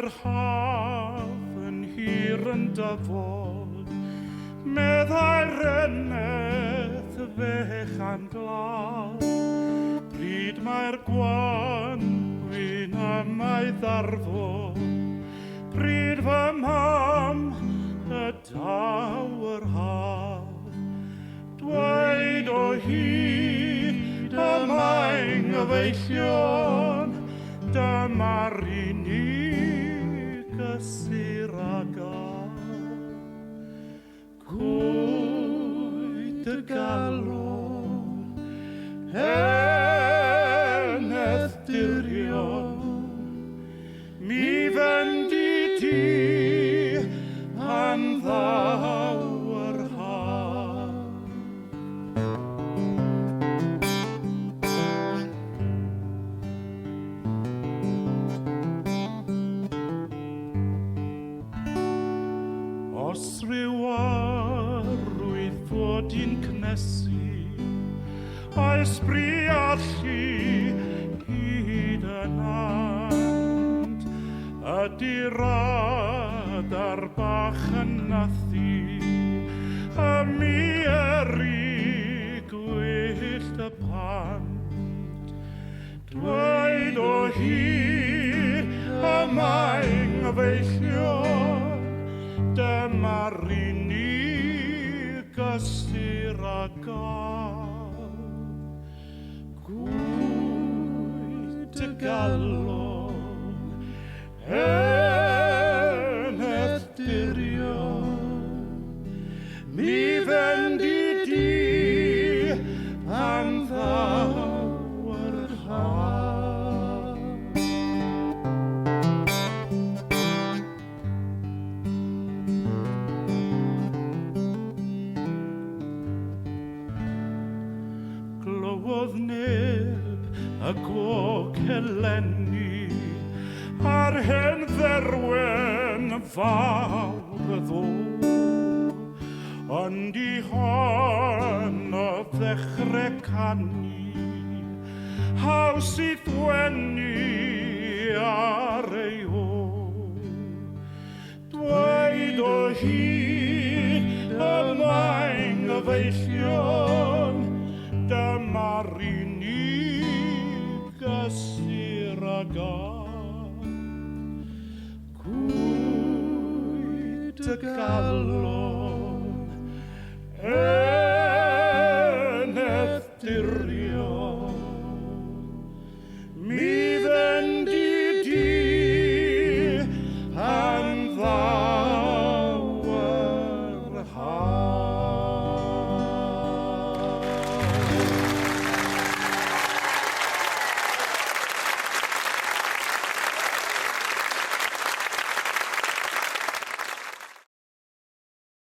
mae'r haf yn hir yn dyfod, meddai'r eneth fechan glaw. Pryd mae'r gwanwyn am ei ddarfod, pryd fy mam y daw'r haf. Dweud o hyd y mae'n gyfeillion, dyma'r unig gysur a gaf. Gwyd y galon, eneth dirion, mi fendi ti pan ddaw yr haf. Os rhyw arwydd fod i'n cnesu, a'i sbri allu hyd yn and, ydy radar bach yn nathu, y mi eri gwyllt y pant. Dweud o hyd y mae'n gyfeillion, dyma'r unig gysur a gaf. Gwyd y galon, eneth dirion, mi fendi di pan ddaw yr haf. Glywodd neb y gwog eleni ar hen dderwen fawr y ddŵr, ond i hon o ddechrau canu, haws i ddwennu ar ei ôl. Dweud o hyd y mae'n gyfeillion, dyma'r unig gysur a gaf. Gwyd y galon,